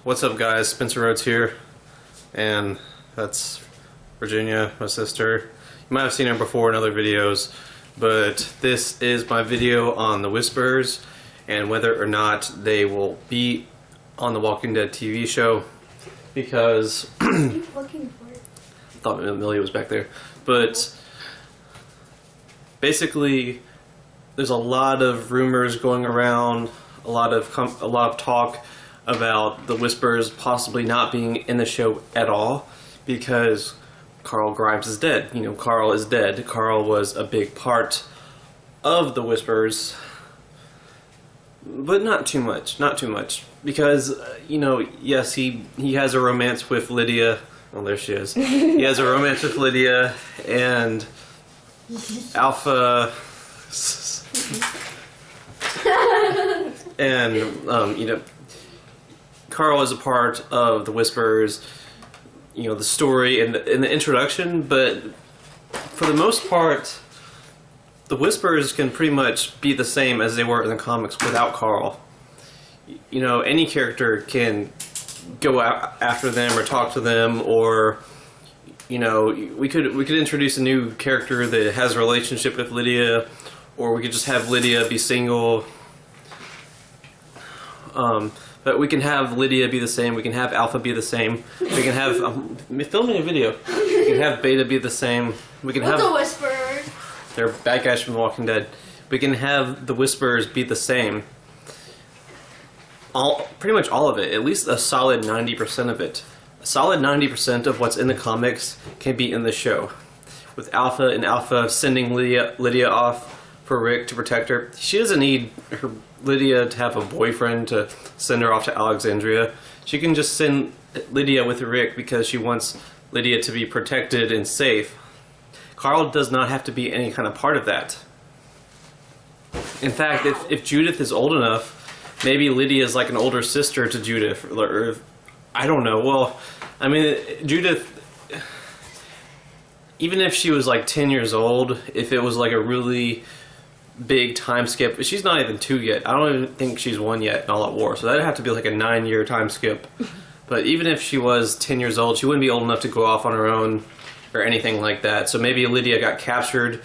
What's up, guys? Spencer Rhodes here, and that's Virginia, my sister. You might have seen her before in other videos, but this is my video on the Whispers and whether or not they will be on the Walking Dead TV show, because Keep looking for it. I thought Amelia was back there, but basically there's a lot of rumors going around, a lot of talk about the Whispers possibly not being in the show at all because Carl Grimes is dead. You know, Carl is dead. Carl was a big part of the Whispers, but not too much. Not too much. Because, you know, yes, he has a romance with Lydia. Oh, there she is. He has a romance with Lydia, and Alpha... and, you know, Carl is a part of the Whispers, you know, the story and the introduction, but for the most part, the Whispers can pretty much be the same as they were in the comics without Carl. You know, any character can go out after them or talk to them, or, you know, we could introduce a new character that has a relationship with Lydia, or we could just have Lydia be single. But we can have Lydia be the same. We can have Alpha be the same. We can have filming a video. We can have Beta be the same. We can have the Whispers. They're bad guys from The Walking Dead. We can have the Whispers be the same. Pretty much all of it. At least a solid 90% of it. A solid 90% of what's in the comics can be in the show. With Alpha and Alpha sending Lydia off for Rick to protect her. She doesn't need Lydia to have a boyfriend to send her off to Alexandria. She can just send Lydia with Rick because she wants Lydia to be protected and safe. Carl does not have to be any kind of part of that. In fact, if Judith is old enough, maybe Lydia is like an older sister to Judith, or I don't know. Well, I mean, Judith, even if she was like 10 years old, if it was like a really big time skip, she's not even 2 yet. I don't even think she's 1 yet in All Out War, so that'd have to be like a 9-year time skip. But even if she was 10 years old, she wouldn't be old enough to go off on her own or anything like that. So maybe Lydia got captured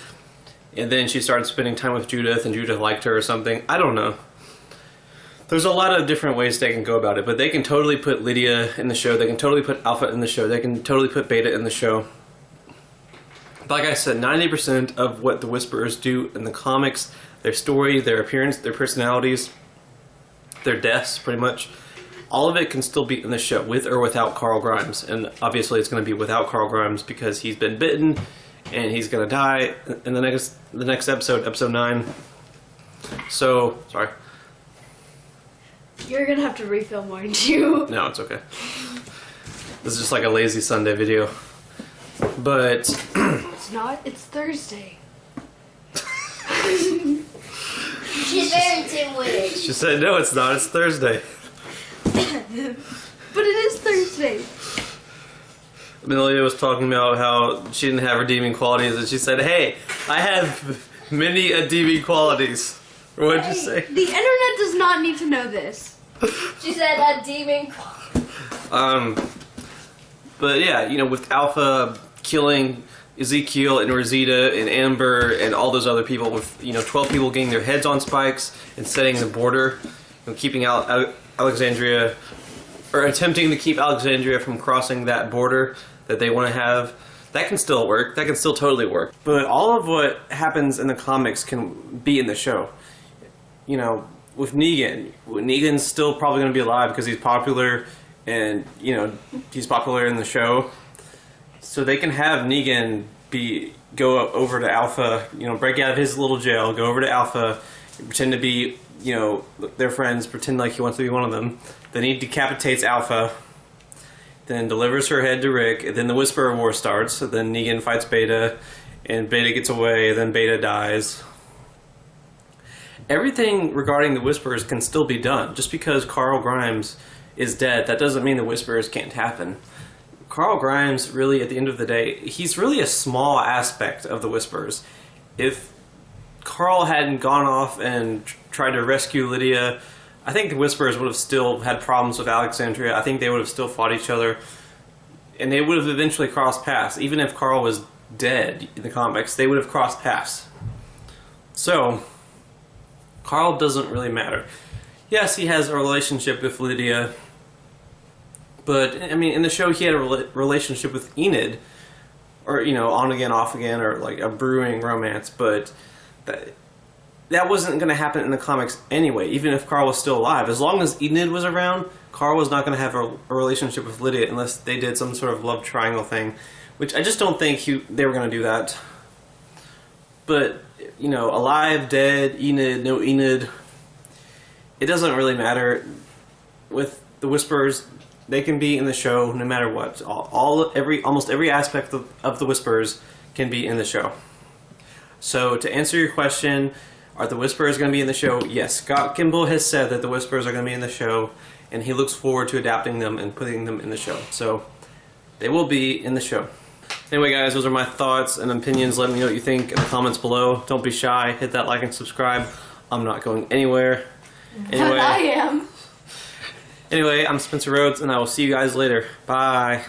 and then she started spending time with Judith and Judith liked her or something. I don't know. There's a lot of different ways they can go about it, but they can totally put Lydia in the show. They can totally put Alpha in the show. They can totally put Beta in the show. Like I said, 90% of what the Whisperers do in the comics, their story, their appearance, their personalities, their deaths, pretty much, all of it can still be in the show, with or without Carl Grimes. And obviously it's going to be without Carl Grimes because he's been bitten and he's going to die in the next episode, episode 9. So, sorry. You're gonna have to refilm, aren't you? No, it's okay. This is just like a lazy Sunday video. But It's not. It's Thursday. She's very dim-witted. she said, no, it's not. It's Thursday. But it is Thursday. Amelia was talking about how she didn't have redeeming qualities, and she said, hey, I have many redeeming qualities. Or what did you say? The internet does not need to know this. She said that demon. But yeah, you know, with Alpha killing Ezekiel and Rosita and Amber and all those other people, with, you know, 12 people getting their heads on spikes and setting the border, you know, keeping Alexandria, or attempting to keep Alexandria from crossing that border that they want to have, that can still work. That can still totally work. But all of what happens in the comics can be in the show. You know, with Negan's still probably going to be alive because he's popular, and, you know, he's popular in the show. So they can have Negan go over to Alpha, you know, break out of his little jail, go over to Alpha, pretend to be, you know, their friends, pretend like he wants to be one of them. Then he decapitates Alpha, then delivers her head to Rick, and then the Whisperer War starts. So then Negan fights Beta, and Beta gets away, then Beta dies. Everything regarding the Whisperers can still be done. Just because Carl Grimes is dead, that doesn't mean the Whisperers can't happen. Carl Grimes, really, at the end of the day, he's really a small aspect of the Whisperers. If Carl hadn't gone off and tried to rescue Lydia, I think the Whisperers would have still had problems with Alexandria. I think they would have still fought each other, and they would have eventually crossed paths. Even if Carl was dead in the comics, they would have crossed paths. So, Carl doesn't really matter. Yes, he has a relationship with Lydia, but, I mean, in the show he had a relationship with Enid, or, you know, on again, off again, or like a brewing romance, but that wasn't going to happen in the comics anyway, even if Carl was still alive. As long as Enid was around, Carl was not going to have a relationship with Lydia unless they did some sort of love triangle thing, which I just don't think they were going to do that. But, you know, alive, dead, Enid, no Enid, it doesn't really matter. With the Whisperers, they can be in the show no matter what. Almost every aspect of the Whisperers can be in the show. So to answer your question, are the Whisperers going to be in the show? Yes, Scott Gimple has said that the Whisperers are going to be in the show, and he looks forward to adapting them and putting them in the show. So they will be in the show. Anyway, guys, those are my thoughts and opinions. Let me know what you think in the comments below. Don't be shy. Hit that like and subscribe. I'm not going anywhere. But I am. Anyway, I'm Spencer Rhodes, and I will see you guys later. Bye.